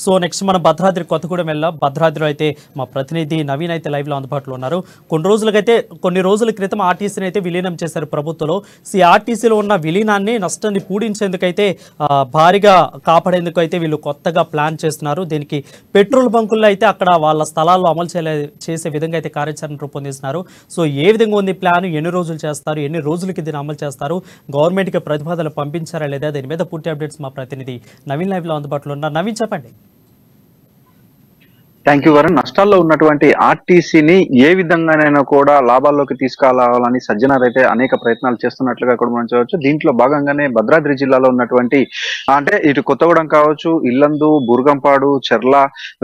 So next మనం భద్రాద్రి కొత్తగూడెం వెళ్ళాం. భద్రాద్రిలో అయితే మా ప్రతినిధి నవీన్ అయితే లైవ్లో అందుబాటులో ఉన్నారు. కొన్ని రోజుల క్రితం ఆర్టీసీని అయితే విలీనం చేశారు ప్రభుత్వంలో. ఈ ఆర్టీసీలో ఉన్న విలీనాన్ని నష్టాన్ని పూడించేందుకైతే భారీగా కాపాడేందుకు అయితే వీళ్ళు కొత్తగా ప్లాన్ చేస్తున్నారు. దీనికి పెట్రోల్ బంకుల్లో అయితే అక్కడ వాళ్ళ స్థలాల్లో అమలు చేసే విధంగా అయితే కార్యాచరణ రూపొందిస్తున్నారు. సో ఏ విధంగా ఉంది ప్లాన్, ఎన్ని రోజులు చేస్తారు, ఎన్ని రోజులకి దీన్ని అమలు చేస్తారు, గవర్నమెంట్కి ప్రతిపాదనలు పంపించారా లేదా, దీని మీద పూర్తి అప్డేట్స్ మా ప్రతినిధి నవీన్ లైవ్లో అందుబాటులో ఉన్నారు. నవీన్ చెప్పండి. Thank you Varun. నష్టాల్లో ఉన్నటువంటి ఆర్టీసీని ఏ విధంగానైనా కూడా లాభాల్లోకి తీసుకురావాలని సజ్జనార్ అయితే అనేక ప్రయత్నాలు చేస్తున్నట్లుగా కూడా మనం చూడవచ్చు. దీంట్లో భాగంగానే భద్రాద్రి జిల్లాలో ఉన్నటువంటి అంటే ఇటు కొత్తగూడెం కావచ్చు, ఇల్లందు, బుర్గంపాడు, చెర్ల,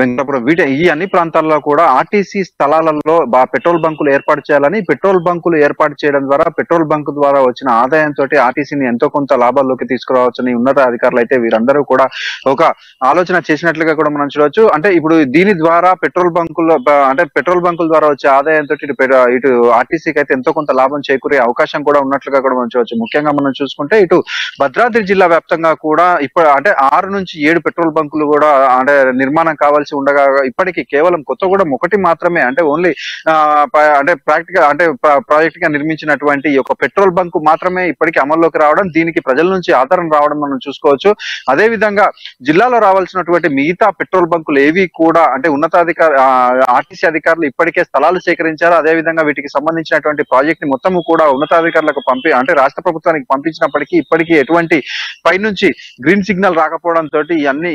వెంకటాపురం ఈ అన్ని ప్రాంతాల్లో కూడా ఆర్టీసీ స్థలాలలో పెట్రోల్ బంకులు ఏర్పాటు చేయాలని, పెట్రోల్ బంకులు ఏర్పాటు చేయడం ద్వారా పెట్రోల్ బంకు ద్వారా వచ్చిన ఆదాయంతో ఆర్టీసీని ఎంతో కొంత లాభాల్లోకి తీసుకురావచ్చని ఉన్నత అధికారులు అయితే వీరందరూ కూడా ఒక ఆలోచన చేసినట్లుగా కూడా మనం చూడవచ్చు. అంటే ఇప్పుడు దీని ద్వారా పెట్రోల్ బంకుల ద్వారా వచ్చే ఆదాయంతో ఇటు ఆర్టీసీకి అయితే ఎంతో కొంత లాభం చేకూరే అవకాశం కూడా ఉన్నట్లుగా కూడా మనం చూడవచ్చు. ముఖ్యంగా మనం చూసుకుంటే ఇటు భద్రాద్రి జిల్లా వ్యాప్తంగా కూడా ఇప్పుడు అంటే 6 నుంచి 7 పెట్రోల్ బంకులు కూడా అంటే నిర్మాణం కావాల్సి ఉండగా ఇప్పటికీ కేవలం కొత్తగూడెం ఒకటి మాత్రమే అంటే ఓన్లీ ప్రాజెక్ట్ గా నిర్మించినటువంటి ఒక పెట్రోల్ బంకు మాత్రమే ఇప్పటికీ అమల్లోకి రావడం, దీనికి ప్రజల నుంచి ఆదరణ రావడం మనం చూసుకోవచ్చు. అదే విధంగా జిల్లాలో రావాల్సినటువంటి మిగతా పెట్రోల్ బంకులు ఏవి కూడా అంటే ఆర్టీసీ అధికారులు ఇప్పటికే స్థలాలు సేకరించారు. అదే విధంగా వీటికి సంబంధించినటువంటి ప్రాజెక్ట్ ని మొత్తం కూడా ఉన్నతాధికారులకు అంటే రాష్ట్ర ప్రభుత్వానికి పంపించినప్పటికీ ఇప్పటికీ ఎటువంటి పైనుంచి గ్రీన్ సిగ్నల్ రాకపోవడంతో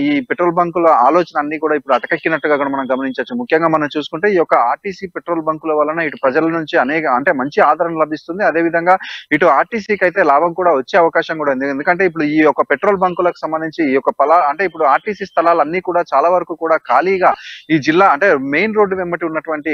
ఈ పెట్రోల్ బంకుల ఆలోచన అన్ని కూడా ఇప్పుడు అటకెక్కినట్టుగా కూడా మనం గమనించవచ్చు. ముఖ్యంగా మనం చూసుకుంటే ఈ యొక్క ఆర్టీసీ పెట్రోల్ బంకుల వలన ఇటు ప్రజల నుంచి మంచి ఆదరణ లభిస్తుంది. అదే విధంగా ఇటు ఆర్టీసీకి అయితే లాభం కూడా వచ్చే అవకాశం కూడా ఉంది. ఎందుకంటే ఇప్పుడు ఈ యొక్క పెట్రోల్ బంకులకు సంబంధించి ఈ యొక్క ఇప్పుడు ఆర్టీసీ స్థలాలు అన్ని కూడా చాలా వరకు కూడా ఖాళీగా ఈ జిల్లా అంటే మెయిన్ రోడ్డు వెంబటి ఉన్నటువంటి